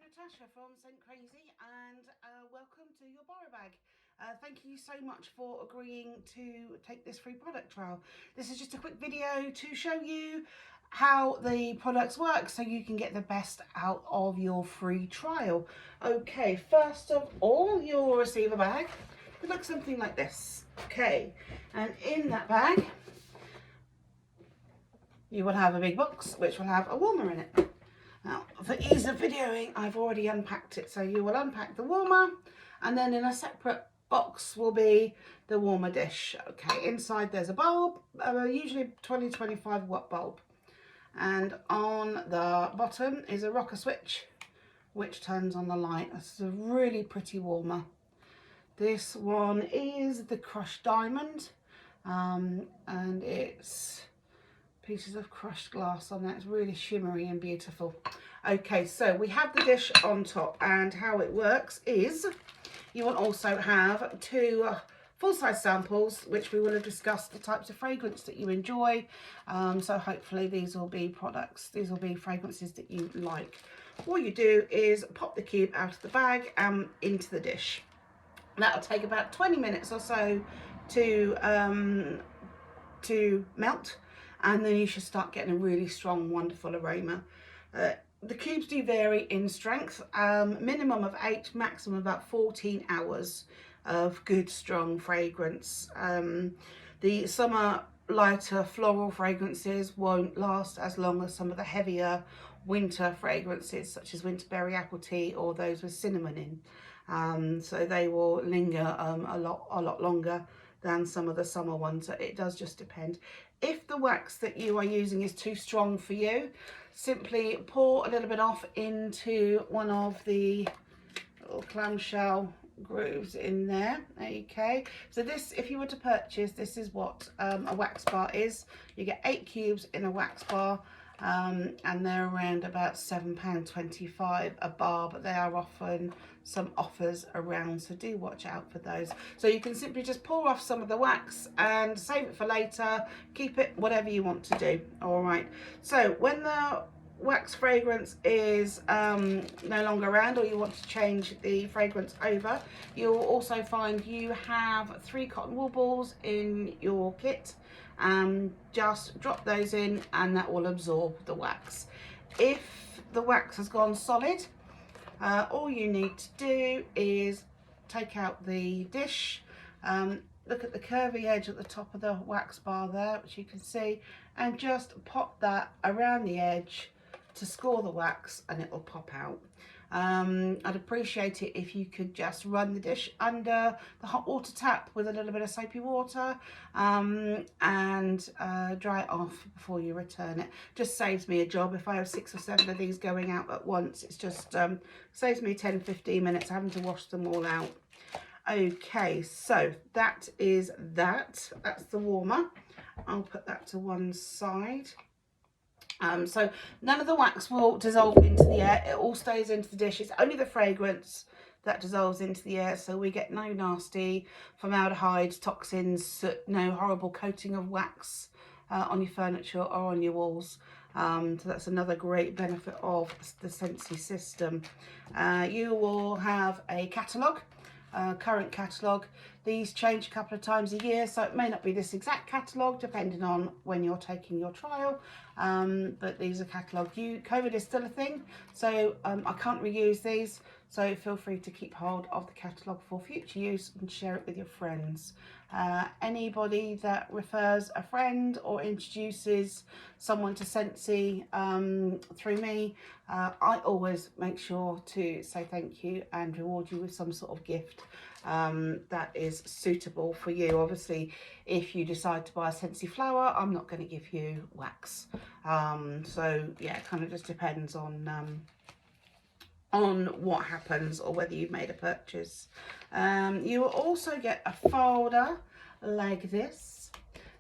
Natasha from Scent Crazy, and welcome to your borrow bag. Thank you so much for agreeing to take this free product trial. This is just a quick video to show you how the products work so you can get the best out of your free trial. Okay, first of all, you'll receive a bag. It looks something like this. Okay, and in that bag you will have a big box which will have a warmer in it. Now, for ease of videoing, I've already unpacked it. So you will unpack the warmer, and then in a separate box will be the warmer dish. Okay, inside there's a bulb, usually 20-25 watt bulb. And on the bottom is a rocker switch, which turns on the light. This is a really pretty warmer. This one is the crushed diamond, and it's pieces of crushed glass on that. It's really shimmery and beautiful. Okay, so we have the dish on top, and how it works is you will also have two full-size samples, which we will have discussed the types of fragrance that you enjoy. So hopefully these will be fragrances that you like. All you do is pop the cube out of the bag and into the dish. That'll take about 20 minutes or so to melt, and then you should start getting a really strong, wonderful aroma. The cubes do vary in strength, minimum of 8, maximum about 14 hours of good, strong fragrance. The summer lighter floral fragrances won't last as long as some of the heavier winter fragrances, such as winterberry apple tea or those with cinnamon in. So they will linger a lot longer than some of the summer ones. It does just depend. If the wax that you are using is too strong for you, simply pour a little bit off into one of the little clamshell grooves in there. Okay, so this, if you were to purchase, this is what a wax bar is. You get 8 cubes in a wax bar, and they're around about £7.25 a bar, but there are often some offers around, so do watch out for those. So you can simply just pour off some of the wax and save it for later, keep it, whatever you want to do. All right, so when the wax fragrance is no longer around, or you want to change the fragrance over, you'll also find you have 3 cotton wool balls in your kit. Just drop those in and that will absorb the wax. If the wax has gone solid, all you need to do is take out the dish, look at the curvy edge at the top of the wax bar there, which you can see, and just pop that around the edge to score the wax, and it will pop out. I'd appreciate it if you could just run the dish under the hot water tap with a little bit of soapy water, and dry it off before you return it. Just saves me a job. If I have 6 or 7 of these going out at once, it's just saves me 10-15 minutes having to wash them all out. Okay, so that's the warmer. I'll put that to one side. So none of the wax will dissolve into the air. It all stays into the dish. It's only the fragrance that dissolves into the air, so we get no nasty formaldehyde, toxins, soot, no horrible coating of wax on your furniture or on your walls. So that's another great benefit of the Scentsy system. You will have a catalogue. Current catalogue. These change a couple of times a year, so it may not be this exact catalogue depending on when you're taking your trial, but these are catalogued. COVID is still a thing, so I can't reuse these, so feel free to keep hold of the catalogue for future use and share it with your friends. Anybody that refers a friend or introduces someone to Scentsy through me, I always make sure to say thank you and reward you with some sort of gift that is suitable for you. Obviously, if you decide to buy a Scentsy flower, I'm not going to give you wax. So yeah, it kind of just depends on what happens or whether you've made a purchase. You will also get a folder like this,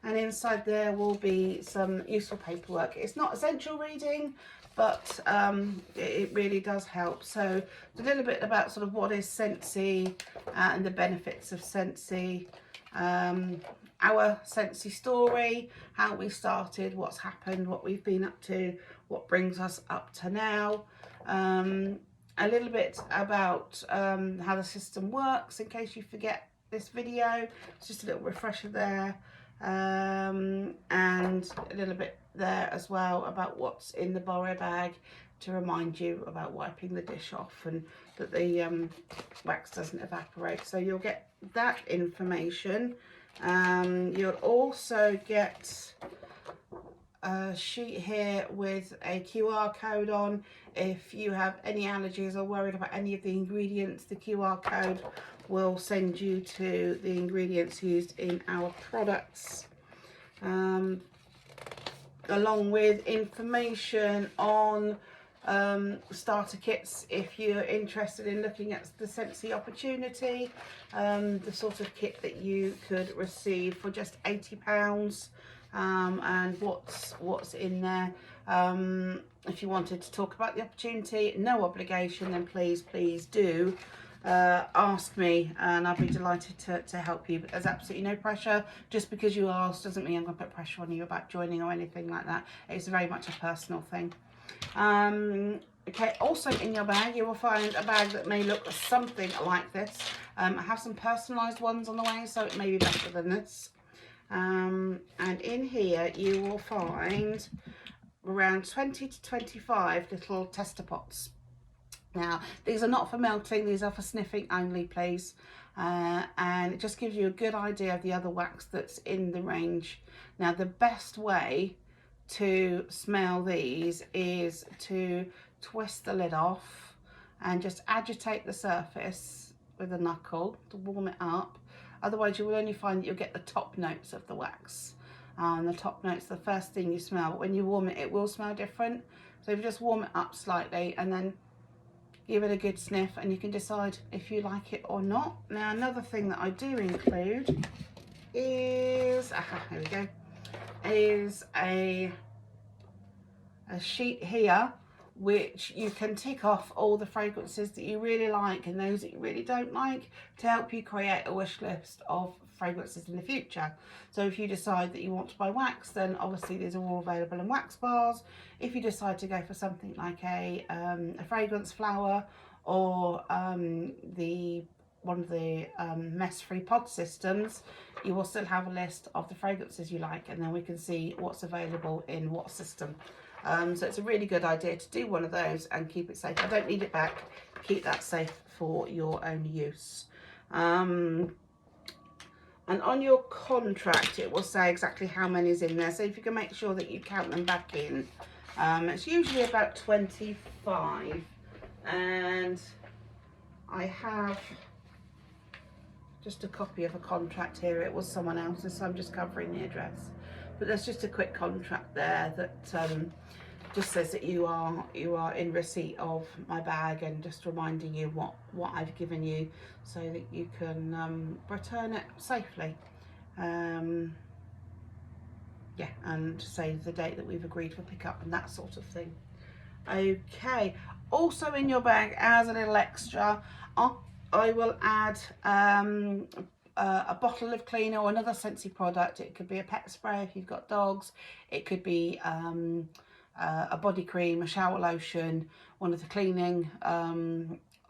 and inside there will be some useful paperwork. It's not essential reading, but it really does help. So a little bit about sort of what is Scentsy and the benefits of Scentsy, our Scentsy story, how we started, what's happened, what we've been up to, what brings us up to now, a little bit about how the system works in case you forget this video. It's just a little refresher there, and a little bit there as well about what's in the borrow bag to remind you about wiping the dish off and that the wax doesn't evaporate. So you'll get that information. You'll also get a sheet here with a QR code on. If you have any allergies or worried about any of the ingredients, the QR code will send you to the ingredients used in our products, along with information on starter kits if you're interested in looking at the Scentsy Opportunity, the sort of kit that you could receive for just £80, and what's in there. If you wanted to talk about the opportunity, no obligation, then please do ask me and I'll be delighted to help you. But there's absolutely no pressure. Just because you asked doesn't mean I'm going to put pressure on you about joining or anything like that. It's very much a personal thing. Okay, also in your bag you will find a bag that may look something like this. I have some personalised ones on the way, so it may be better than this. And in here you will find around 20 to 25 little tester pots. Now these are not for melting, these are for sniffing only, please, and it just gives you a good idea of the other wax that's in the range. Now the best way to smell these is to twist the lid off and just agitate the surface with a knuckle to warm it up. Otherwise you will only find that you'll get the top notes of the wax. The top notes are the first thing you smell, but when you warm it, it will smell different. So if you just warm it up slightly and then give it a good sniff, and you can decide if you like it or not. Now another thing that I do include is, here we go, is a sheet here which you can tick off all the fragrances that you really like and those that you really don't like, to help you create a wish list of fragrances in the future. So if you decide that you want to buy wax, then obviously these are all available in wax bars. If you decide to go for something like a fragrance flower or one of the mess-free pod systems, you will still have a list of the fragrances you like, and then we can see what's available in what system. So it's a really good idea to do one of those and keep it safe. I don't need it back, keep that safe for your own use. And on your contract it will say exactly how many is in there, so if you can make sure that you count them back in. It's usually about 25, and I have just a copy of a contract here. It was someone else's, so I'm just covering the address, but there's just a quick contract there that just says that you are in receipt of my bag, and just reminding you what I've given you so that you can return it safely. Yeah, and say the date that we've agreed for pickup and that sort of thing. Okay, also in your bag as a little extra, I will add a bottle of cleaner or another Scentsy product. It could be a pet spray if you've got dogs, it could be a body cream, a shower lotion, one of the cleaning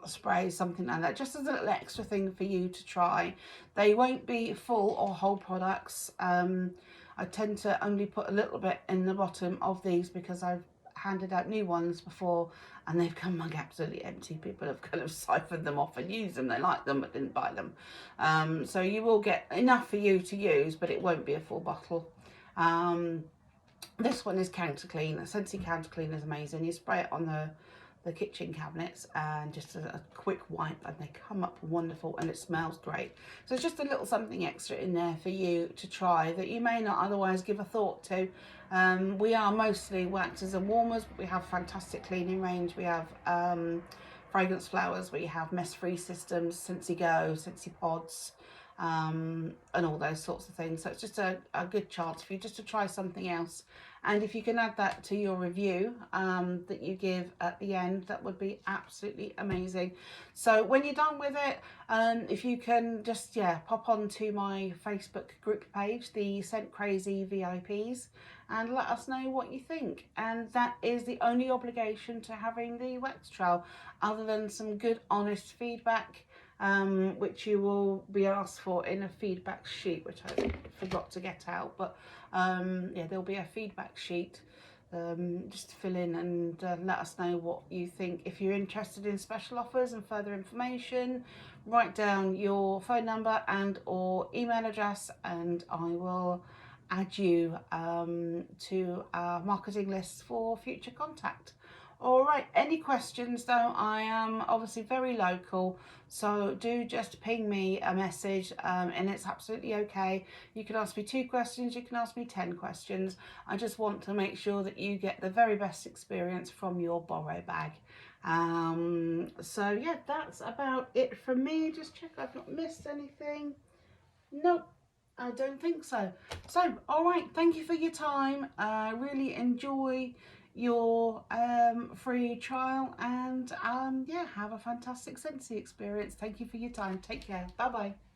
sprays, something like that, just as a little extra thing for you to try. They won't be full or whole products. I tend to only put a little bit in the bottom of these because I've handed out new ones before and they've come like absolutely empty. People have kind of siphoned them off and used them. They like them but didn't buy them. So you will get enough for you to use, but it won't be a full bottle. This one is Counter Clean. Scentsy Counter Clean is amazing. You spray it on the kitchen cabinets and just a quick wipe and they come up wonderful and it smells great. So it's just a little something extra in there for you to try that you may not otherwise give a thought to. We are mostly waxes and warmers, but we have fantastic cleaning range. We have fragrance flowers, we have mess-free systems, Scentsy Go, Scentsy Pods, and all those sorts of things. So it's just a good chance for you just to try something else. And if you can add that to your review that you give at the end, that would be absolutely amazing. So when you're done with it, if you can just, pop on to my Facebook group page, the Scent Crazy VIPs, and let us know what you think. And that is the only obligation to having the wax trail, other than some good honest feedback, which you will be asked for in a feedback sheet, which I forgot to get out. But yeah, there'll be a feedback sheet just to fill in and let us know what you think. If you're interested in special offers and further information, write down your phone number and or email address, and I will add you to our marketing list for future contact. All right, any questions though, I am obviously very local, so do just ping me a message, and it's absolutely okay. You can ask me 2 questions, you can ask me 10 questions. I just want to make sure that you get the very best experience from your borrow bag. So yeah, that's about it from me. Just check I've not missed anything. Nope, I don't think so. So, all right, thank you for your time. Really enjoy your free trial, and yeah, have a fantastic Scentsy experience. Thank you for your time. Take care. Bye bye.